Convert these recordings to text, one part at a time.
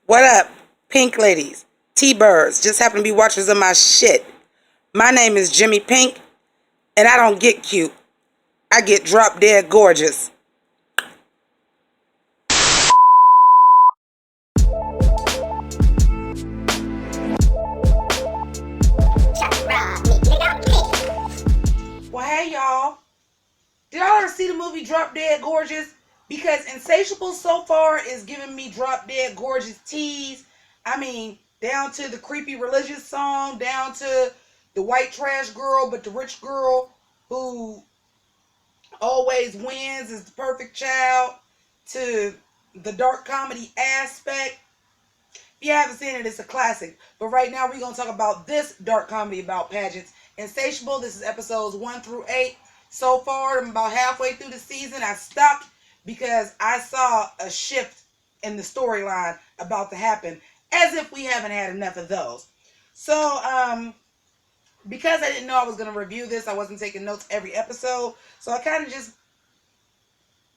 What up, pink ladies, T-birds, just happen to be watchers of my shit. My name is JImmiPynk, and I don't get cute. I get drop dead gorgeous. Well, hey y'all. Did y'all ever see the movie Drop Dead Gorgeous? Because Insatiable so far is giving me drop dead gorgeous tease. I mean, down to the creepy religious song, down to the white trash girl, but the rich girl who always wins is the perfect child, to the dark comedy aspect. If you haven't seen it, it's a classic. But right now we're going to talk about this dark comedy about pageants. Insatiable, this is episodes 1 through 8. So far, I'm about halfway through the season. I stopped because I saw a shift in the storyline about to happen, as if we haven't had enough of those. So, because I didn't know I was going to review this, I wasn't taking notes every episode. So I kind of just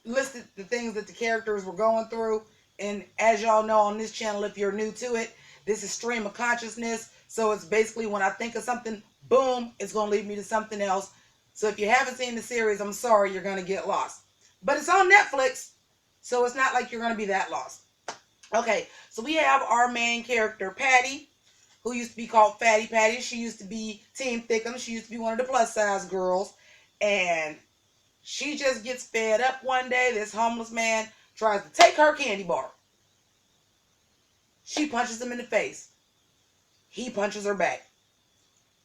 listed the things that the characters were going through. And as y'all know on this channel, if you're new to it, this is stream of consciousness. So it's basically when I think of something, boom, it's going to lead me to something else. So if you haven't seen the series, I'm sorry, you're going to get lost. But it's on Netflix, so it's not like you're going to be that lost. Okay, so we have our main character, Patty, who used to be called Fatty Patty. She used to be Team Thickum. She used to be one of the plus size girls. And she just gets fed up one day. This homeless man tries to take her candy bar. She punches him in the face. He punches her back.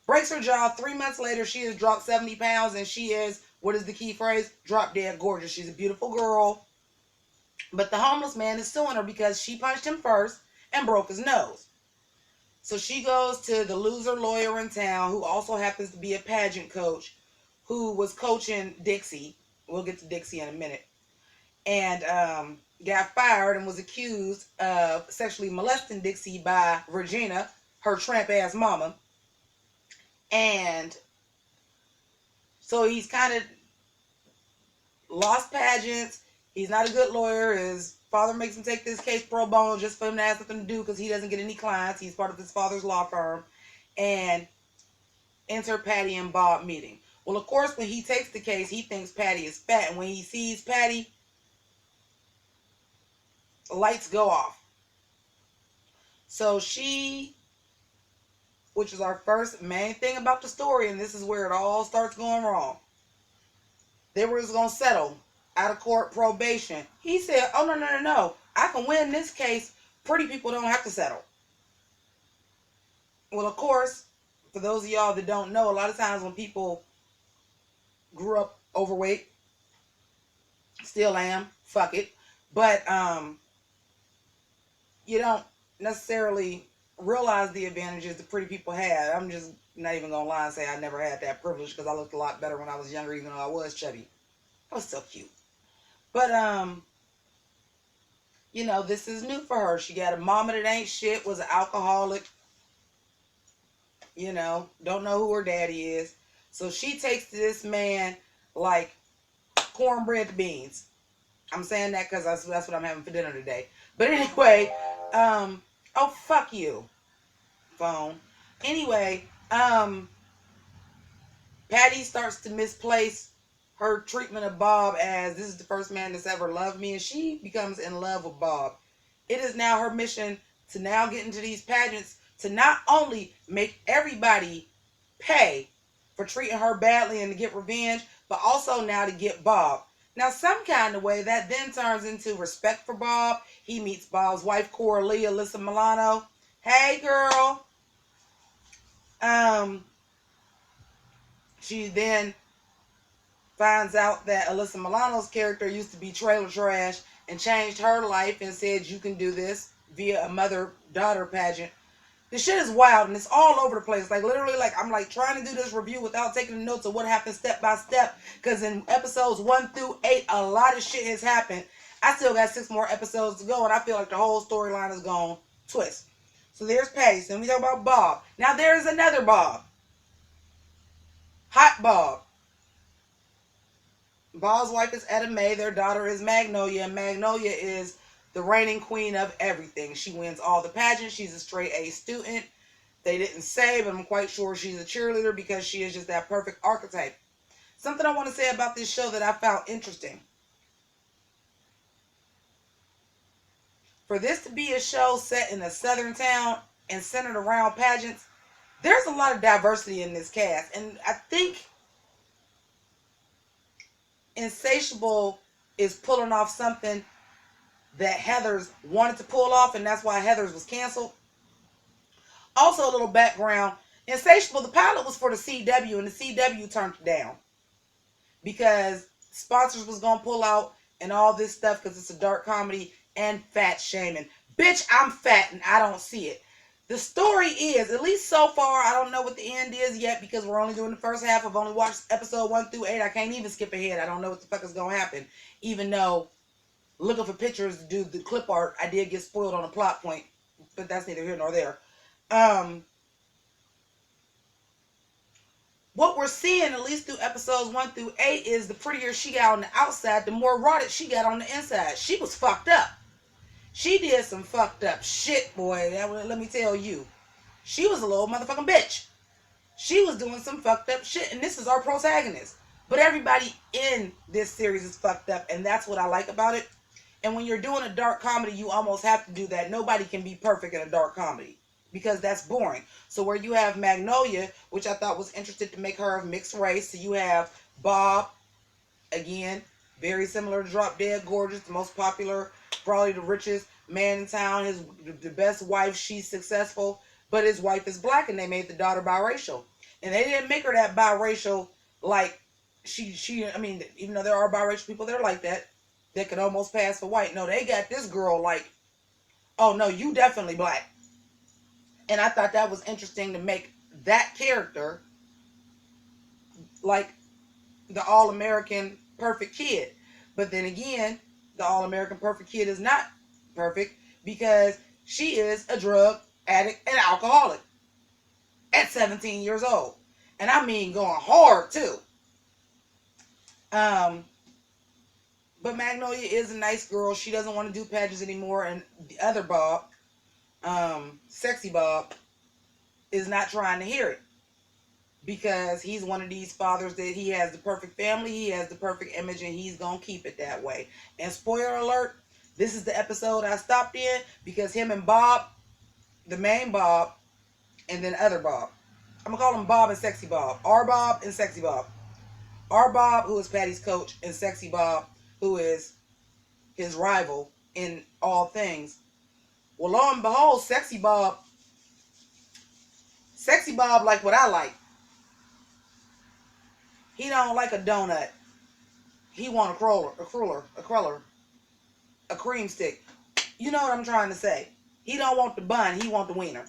Breaks her jaw. 3 months later, she has dropped 70 pounds, and she is, what is the key phrase? Drop dead gorgeous. She's a beautiful girl. But the homeless man is suing her because she punched him first and broke his nose. So she goes to the loser lawyer in town, who also happens to be a pageant coach, who was coaching Dixie. We'll get to Dixie in a minute. And got fired and was accused of sexually molesting Dixie by Regina, her tramp-ass mama. And so he's kind of lost pageants. He's not a good lawyer. His father makes him take this case pro bono just for him to have something to do because he doesn't get any clients. He's part of his father's law firm. And enter Patty and Bob meeting. Well, of course, when he takes the case, he thinks Patty is fat. And when he sees Patty, lights go off. So she, which is our first main thing about the story, and this is where it all starts going wrong. They were just going to settle out of court probation. He said, oh, no. I can win this case. Pretty people don't have to settle. Well, of course, for those of y'all that don't know, a lot of times when people grew up overweight, still am, fuck it, but you don't necessarily realize the advantages the pretty people had. I'm just not even gonna lie and say I never had that privilege, because I looked a lot better when I was younger, even though I was chubby. I was still cute. But you know, this is new for her. She got a mama that ain't shit, was an alcoholic, you know, don't know who her daddy is. So she takes to this man like cornbread to beans. I'm saying that because that's what I'm having for dinner today. But anyway, oh, fuck you, phone. Anyway, Patty starts to misplace her treatment of Bob as this is the first man that's ever loved me, and she becomes in love with Bob. It is now her mission to now get into these pageants to not only make everybody pay for treating her badly and to get revenge, but also now to get Bob. Now, some kind of way that then turns into respect for Bob. He meets Bob's wife, Coralie, Alyssa Milano. Hey, girl. She then finds out that Alyssa Milano's character used to be trailer trash and changed her life and said you can do this via a mother-daughter pageant. This shit is wild, and it's all over the place. Like, literally, like, I'm, like, trying to do this review without taking the notes of what happened step by step, because in episodes 1 through 8, a lot of shit has happened. I still got 6 more episodes to go, and I feel like the whole storyline is gone twist. So there's Pace, and we talk about Bob. Now, there's another Bob. Hot Bob. Bob's wife is Etta Mae. Their daughter is Magnolia, and Magnolia is the reigning queen of everything. She wins all the pageants. She's a straight A student. They didn't say, but I'm quite sure she's a cheerleader because she is just that perfect archetype. Something I want to say about this show that I found interesting. For this to be a show set in a southern town and centered around pageants, there's a lot of diversity in this cast. And I think Insatiable is pulling off something that Heathers wanted to pull off, and that's why Heathers was canceled. Also, a little background. Insatiable, the pilot was for the CW, and the CW turned it down because sponsors was going to pull out and all this stuff because it's a dark comedy and fat shaming. Bitch, I'm fat and I don't see it. The story is, at least so far, I don't know what the end is yet because we're only doing the first half. I've only watched episode 1 through 8. I can't even skip ahead. I don't know what the fuck is going to happen. Even though looking for pictures to do the clip art, I did get spoiled on a plot point, but that's neither here nor there. What we're seeing, at least through episodes 1 through 8, is the prettier she got on the outside, the more rotted she got on the inside. She was fucked up. She did some fucked up shit, boy. Let me tell you. She was a little motherfucking bitch. She was doing some fucked up shit, and this is our protagonist. But everybody in this series is fucked up, and that's what I like about it. And when you're doing a dark comedy, you almost have to do that. Nobody can be perfect in a dark comedy because that's boring. So where you have Magnolia, which I thought was interested to make her of mixed race. So you have Bob, again, very similar to Drop Dead Gorgeous, the most popular, probably the richest man in town. The best wife, she's successful, but his wife is black, and they made the daughter biracial. And they didn't make her that biracial like I mean, even though there are biracial people that are like that could almost pass for white. No, they got this girl like, oh no, you definitely black. And I thought that was interesting to make that character like the all-American perfect kid. But then again, the all-American perfect kid is not perfect because she is a drug addict and alcoholic at 17 years old. And I mean going hard too. But Magnolia is a nice girl. She doesn't want to do pageants anymore. And the other Bob, Sexy Bob, is not trying to hear it. Because he's one of these fathers that he has the perfect family, he has the perfect image, and he's going to keep it that way. And spoiler alert, this is the episode I stopped in because him and Bob, the main Bob, and then other Bob. I'm going to call him Bob and Sexy Bob. R Bob and Sexy Bob. R Bob, who is Patty's coach, and Sexy Bob, who is his rival in all things. Well, lo and behold, Sexy Bob like what I like. He don't like a donut. He want a cruller, a cream stick. You know what I'm trying to say. He don't want the bun. He want the wiener.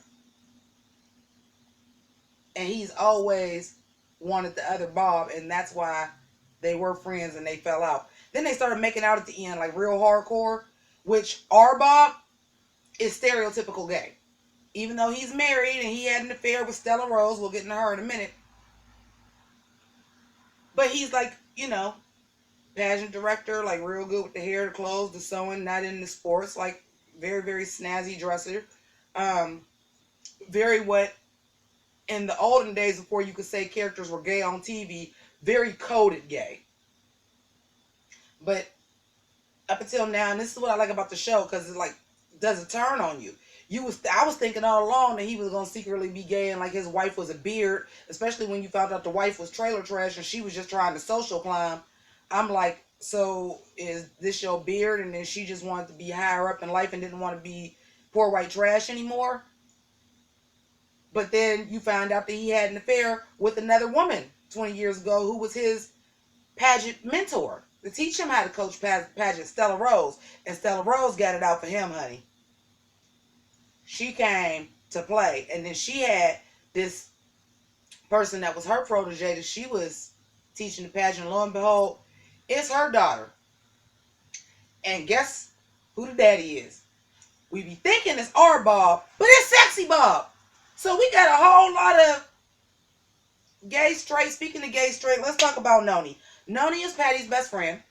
And he's always wanted the other Bob, and that's why they were friends and they fell out. Then they started making out at the end, like real hardcore, which our Bob is stereotypical gay. Even though he's married and he had an affair with Stella Rose, we'll get into her in a minute. But he's like, you know, pageant director, like real good with the hair, the clothes, the sewing, not in the sports, like very, very snazzy dresser. Very what in the olden days before you could say characters were gay on TV, very coded gay. But up until now, and this is what I like about the show, because it like does a turn on you. I was thinking all along that he was gonna secretly be gay and like his wife was a beard, especially when you found out the wife was trailer trash and she was just trying to social climb. I'm like, so is this your beard? And then she just wanted to be higher up in life and didn't want to be poor white trash anymore. But then you find out that he had an affair with another woman 20 years ago who was his pageant mentor to teach him how to coach pageant, Stella Rose. And Stella Rose got it out for him, honey. She came to play. And then she had this person that was her protege that she was teaching the pageant. Lo and behold, it's her daughter. And guess who the daddy is? We be thinking it's our Bob, but it's Sexy Bob. So we got a whole lot of gay straight. Speaking of gay straight, let's talk about Noni. Noni is Patty's best friend.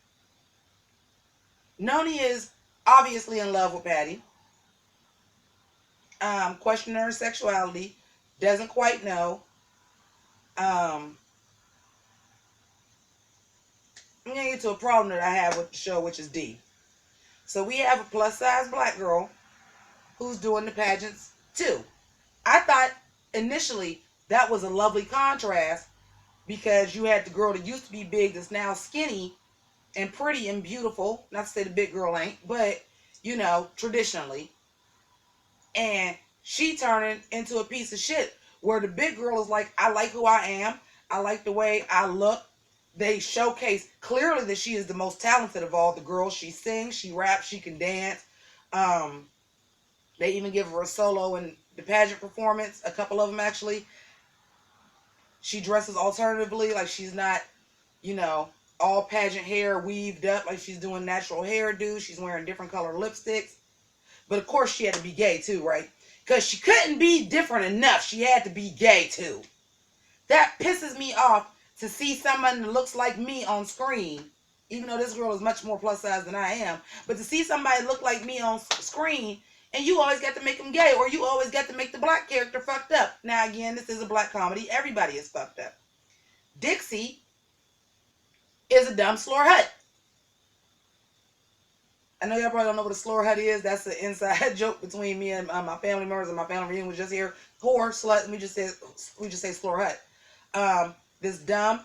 Noni is obviously in love with Patty. Questioning her sexuality, doesn't quite know. Um, I'm gonna get to a problem that I have with the show, which is D. So we have a plus size black girl who's doing the pageants too. I thought initially that was a lovely contrast because you had the girl that used to be big that's now skinny and pretty and beautiful. Not to say the big girl ain't, but you know, traditionally. And she turning into a piece of shit where the big girl is like, I like who I am. I like the way I look. They showcase clearly that she is the most talented of all the girls. She sings, she raps, she can dance. Um, they even give her a solo in the pageant performance, a couple of them actually. She dresses alternatively, like she's not, you know, all pageant hair weaved up, like she's doing natural hairdo. She's wearing different color lipsticks. But of course she had to be gay too, right? Because she couldn't be different enough. She had to be gay too. That pisses me off to see someone that looks like me on screen, even though this girl is much more plus size than I am. But to see somebody look like me on screen, and you always got to make them gay, or you always got to make the black character fucked up. Now again, this is a black comedy. Everybody is fucked up. Dixie is a dumb slore hut. I know y'all probably don't know what a slore hut is. That's an inside joke between me and my family members, and my family reunion was just here. Whore, slut. We just say slore hut. This dumb,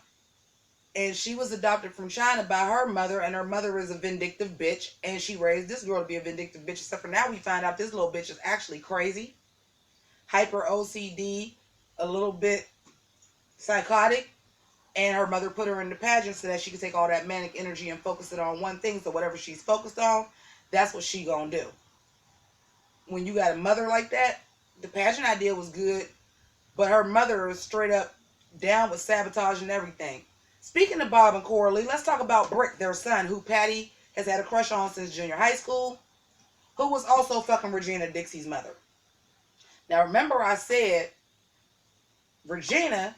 and she was adopted from China by her mother, and her mother is a vindictive bitch, and she raised this girl to be a vindictive bitch. Except for now, we find out this little bitch is actually crazy, hyper OCD, a little bit psychotic. And her mother put her in the pageant so that she could take all that manic energy and focus it on one thing. So whatever she's focused on, that's what she gonna do. When you got a mother like that, the pageant idea was good, but her mother is straight up down with sabotage and everything. Speaking of Bob and Coralie, let's talk about Brick, their son, who Patty has had a crush on since junior high school, who was also fucking Regina, Dixie's mother. Now remember I said Regina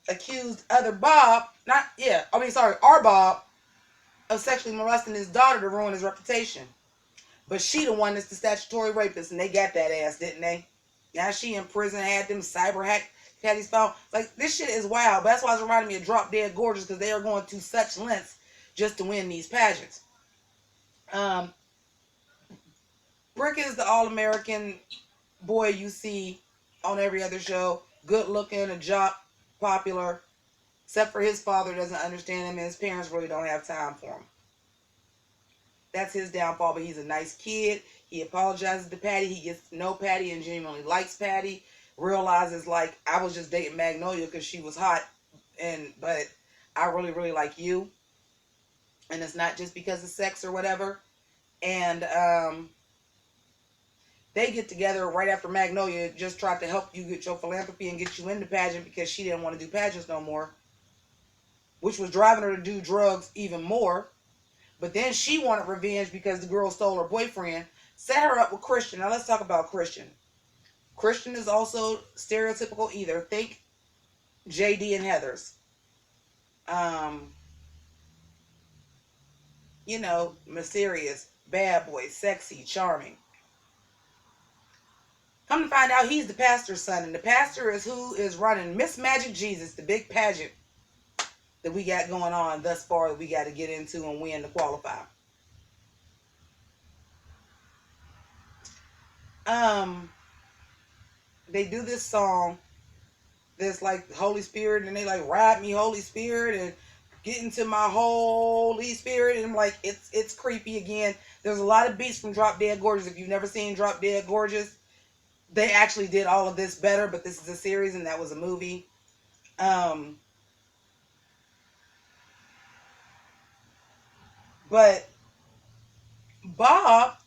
accused our Bob, of sexually molesting his daughter to ruin his reputation. But she the one that's the statutory rapist, and they got that ass, didn't they? Now she in prison, had them cyber hack Patty's phone. Like, this shit is wild. But that's why it's reminding me of Drop Dead Gorgeous, because they are going to such lengths just to win these pageants. Brick is the all-American boy you see on every other show. Good looking, a jock, popular. Except for his father doesn't understand him, and his parents really don't have time for him. That's his downfall, but he's a nice kid. He apologizes to Patty. He gets to know Patty and genuinely likes Patty. Realizes, like, I was just dating Magnolia because she was hot, but I really, really like you. And it's not just because of sex or whatever. And they get together right after Magnolia just tried to help you get your philanthropy and get you into pageant because she didn't want to do pageants no more, which was driving her to do drugs even more. But then she wanted revenge because the girl stole her boyfriend. Set her up with Christian. Now let's talk about Christian. Christian is also stereotypical either. Think JD and Heathers. You know, mysterious, bad boy, sexy, charming. Come to find out he's the pastor's son. And the pastor is who is running Miss Magic Jesus, the big pageant that we got going on thus far that we got to get into and win to qualify. They do this song that's like Holy Spirit, and they like ride me Holy Spirit and get into my Holy Spirit, and I'm like, it's creepy again. There's a lot of beats from Drop Dead Gorgeous. If you've never seen Drop Dead Gorgeous, they actually did all of this better, but this is a series and that was a movie. But Bob,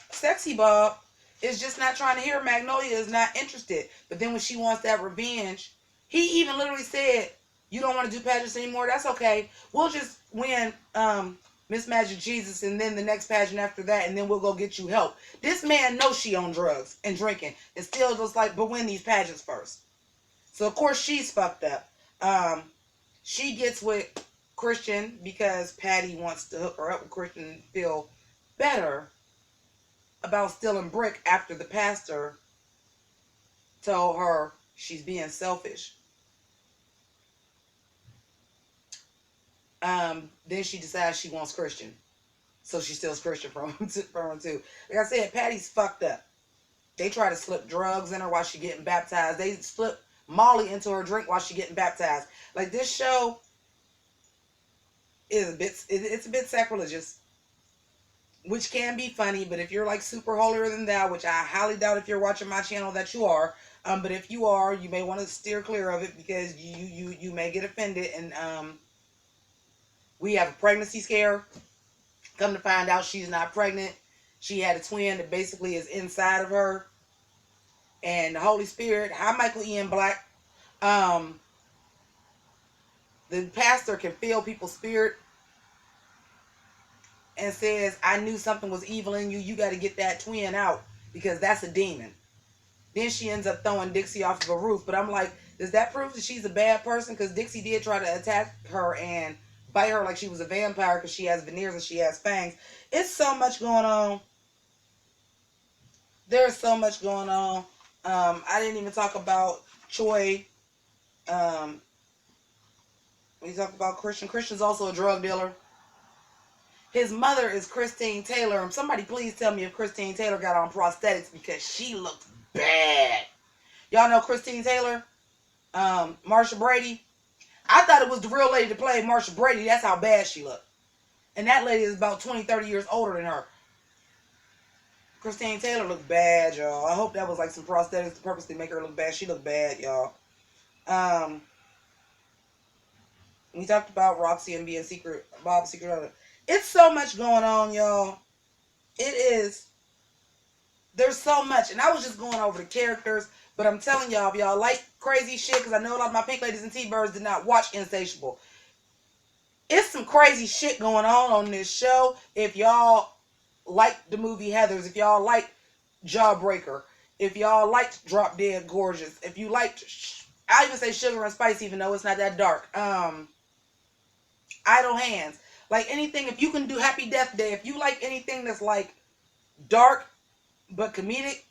sexy Bob, is just not trying to hear. Magnolia is not interested. But then when she wants that revenge, he even literally said, you don't want to do pageants anymore? That's okay. We'll just win Miss Magic Jesus, and then the next pageant after that, and then we'll go get you help. This man knows she on drugs and drinking. And still just like, but win these pageants first. So of course she's fucked up. She gets with Christian because Patty wants to hook her up with Christian and feel better about stealing brick after the pastor told her she's being selfish. Then she decides she wants Christian. So she steals Christian from him too. Like I said, Patty's fucked up. They try to slip drugs in her while she's getting baptized. They slip Molly into her drink while she's getting baptized. Like, this show is it's a bit sacrilegious, which can be funny, but if you're like super holier than thou, which I highly doubt if you're watching my channel that you are, but if you are, you may want to steer clear of it because you may get offended. And we have a pregnancy scare. Come to find out, she's not pregnant. She had a twin that basically is inside of her. And the Holy Spirit, hi Michael Ian Black. The pastor can feel people's spirit and says, I knew something was evil in you. You got to get that twin out because that's a demon. Then she ends up throwing Dixie off of a roof. But I'm like, does that prove that she's a bad person? Because Dixie did try to attack her and bite her like she was a vampire because she has veneers and she has fangs. It's so much going on. There's so much going on. I didn't even talk about Choi. We talked about Christian. Christian's also a drug dealer. His mother is Christine Taylor. And somebody please tell me if Christine Taylor got on prosthetics because she looked bad. Y'all know Christine Taylor? Marsha Brady. I thought it was the real lady to play Marsha Brady. That's how bad she looked. And that lady is about 20, 30 years older than her. Christine Taylor looked bad, y'all. I hope that was like some prosthetics to purposely make her look bad. She looked bad, y'all. We talked about Roxy and being Bob's secret other. It's so much going on, y'all. It is. There's so much. And I was just going over the characters. But I'm telling y'all, if y'all like crazy shit, because I know a lot of my Pink Ladies and T-Birds did not watch Insatiable. It's some crazy shit going on this show. If y'all like the movie Heathers, if y'all like Jawbreaker, if y'all liked Drop Dead Gorgeous, if you liked, I even say Sugar and Spice even though it's not that dark. Idle Hands. Like anything, if you can do Happy Death Day, if you like anything that's like dark but comedic,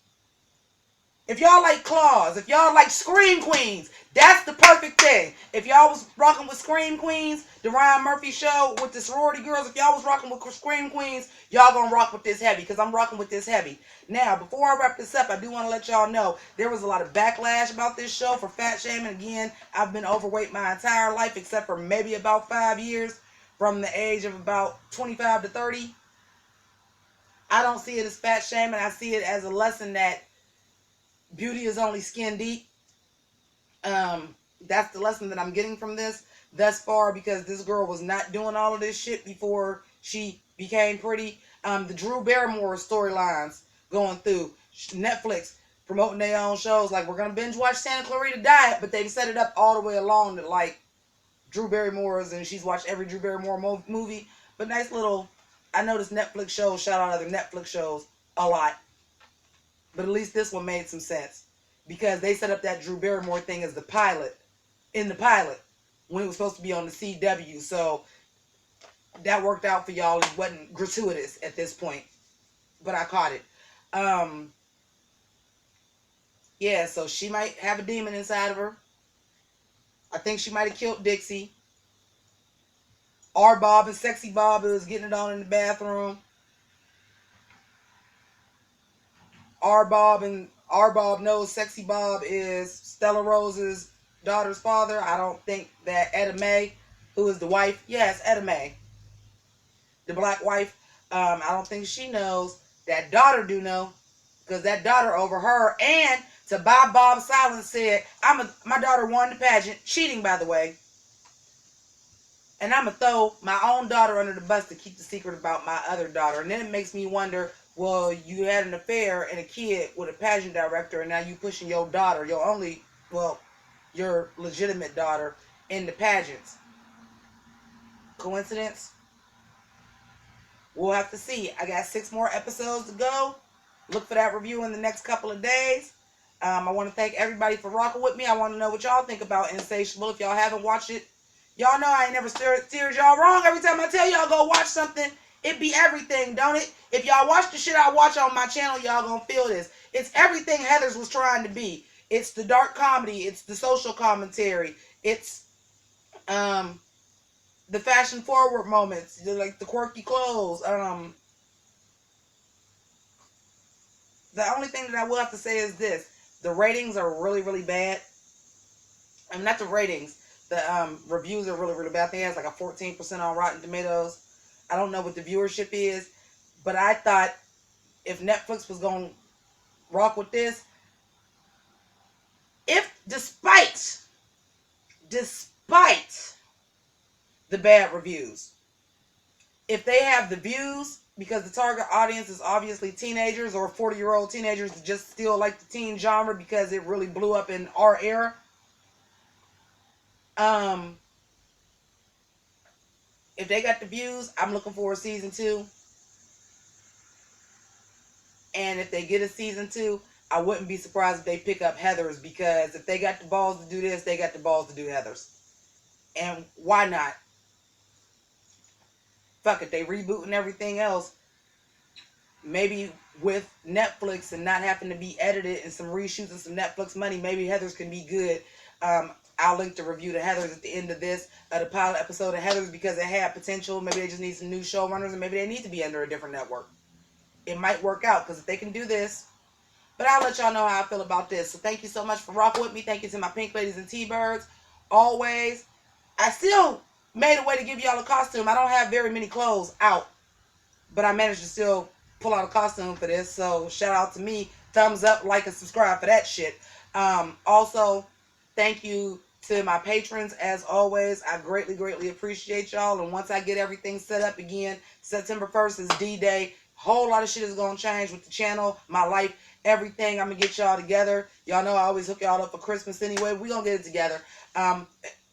if y'all like Claws, if y'all like Scream Queens, that's the perfect thing. If y'all was rocking with Scream Queens, the Ryan Murphy show with the sorority girls, if y'all was rocking with Scream Queens, y'all gonna rock with this heavy, because I'm rocking with this heavy. Now, before I wrap this up, I do want to let y'all know, there was a lot of backlash about this show for fat shaming. Again, I've been overweight my entire life, except for maybe about 5 years, from the age of about 25 to 30. I don't see it as fat shaming. I see it as a lesson that beauty is only skin deep. That's the lesson that I'm getting from this thus far, because this girl was not doing all of this shit before she became pretty. The Drew Barrymore storylines going through Netflix, promoting their own shows. Like, we're going to binge watch Santa Clarita Diet, but they've set it up all the way along that, like, Drew Barrymore's, and she's watched every Drew Barrymore movie. But nice little, I noticed Netflix shows shout out other Netflix shows a lot. But at least this one made some sense. Because they set up that Drew Barrymore thing as the pilot. In the pilot. When it was supposed to be on the CW. So that worked out for y'all. It wasn't gratuitous at this point. But I caught it. Yeah, so she might have a demon inside of her. I think she might have killed Dixie. R. Bob and Sexy Bob is getting it on in the bathroom. R. Bob knows Sexy Bob is Stella Rose's daughter's father. I don't think that Etta Mae, who is the wife, yes, Etta Mae, the black wife, I don't think she knows. That daughter do know, because that daughter over her, and to buy Bob's silence said, my daughter won the pageant, cheating by the way, and I'm going to throw my own daughter under the bus to keep the secret about my other daughter. And then it makes me wonder, well, you had an affair and a kid with a pageant director, and now you pushing your daughter, your legitimate daughter, into pageants. Coincidence? We'll have to see. I got 6 more episodes to go. Look for that review in the next couple of days. I want to thank everybody for rocking with me. I want to know what y'all think about Insatiable. If y'all haven't watched it, y'all know I ain't never steered y'all wrong. Every time I tell y'all go watch something, It be everything, don't it? If y'all watch the shit I watch on my channel, y'all gonna feel this. It's everything Heathers was trying to be. It's the dark comedy. It's the social commentary. It's the fashion forward moments, like the quirky clothes. The only thing that I will have to say is this: the ratings are really, really bad. I mean, not the ratings. The reviews are really, really bad. I think it has like a 14% on Rotten Tomatoes. I don't know what the viewership is, but I thought if Netflix was going to rock with this, if despite the bad reviews, if they have the views, because the target audience is obviously teenagers or 40-year-old teenagers that just still like the teen genre because it really blew up in our era. If they got the views, I'm looking for a season 2. And if they get a season 2, I wouldn't be surprised if they pick up Heathers, because if they got the balls to do this, they got the balls to do Heathers. And why not? Fuck it, they rebooting everything else. Maybe with Netflix and not having to be edited and some reshoots and some Netflix money, maybe Heathers can be good. I'll link the review to Heathers at the end of this, the pilot episode of Heathers, because it had potential. Maybe they just need some new showrunners, and maybe they need to be under a different network. It might work out, because if they can do this. But I'll let y'all know how I feel about this. So thank you so much for rocking with me. Thank you to my Pynk ladies and T-Birds. Always. I still made a way to give y'all a costume. I don't have very many clothes out, but I managed to still pull out a costume for this. So shout out to me. Thumbs up, like, and subscribe for that shit. Also, thank you to my patrons, as always. I greatly, greatly appreciate y'all. And once I get everything set up again, September 1st is D-Day. Whole lot of shit is going to change with the channel, my life, everything. I'm going to get y'all together. Y'all know I always hook y'all up for Christmas anyway. We're going to get it together. As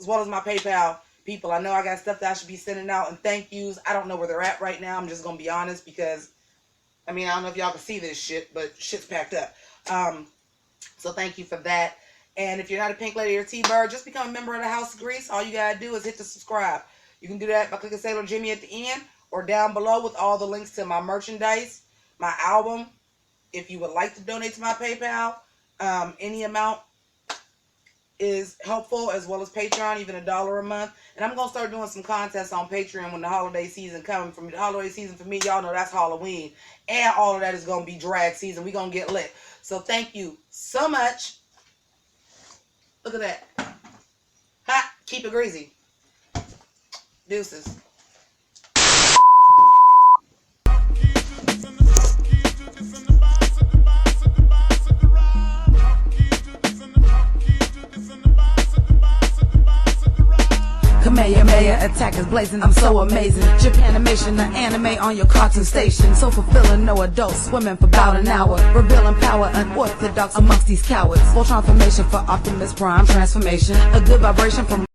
well as my PayPal people. I know I got stuff that I should be sending out and thank yous. I don't know where they're at right now. I'm just going to be honest, because, I mean, I don't know if y'all can see this shit, but shit's packed up. So thank you for that. And if you're not a Pynk lady or T-Bird, just become a member of the House of Grease. All you gotta do is hit the subscribe. You can do that by clicking Sailor Jimmy at the end, or down below with all the links to my merchandise, my album. If you would like to donate to my PayPal, any amount is helpful, as well as Patreon, even $1 a month. And I'm gonna start doing some contests on Patreon when the holiday season comes. From the holiday season for me, y'all know that's Halloween, and all of that is gonna be drag season. We gonna get lit. So thank you so much. Look at that. Ha! Keep it greasy. Deuces. Kamehameha attackers blazing, I'm so amazing. Japanimation, the anime on your cartoon station. So fulfilling, no adults swimming for about an hour. Revealing power, unorthodox amongst these cowards. Full transformation for Optimus Prime transformation. A good vibration from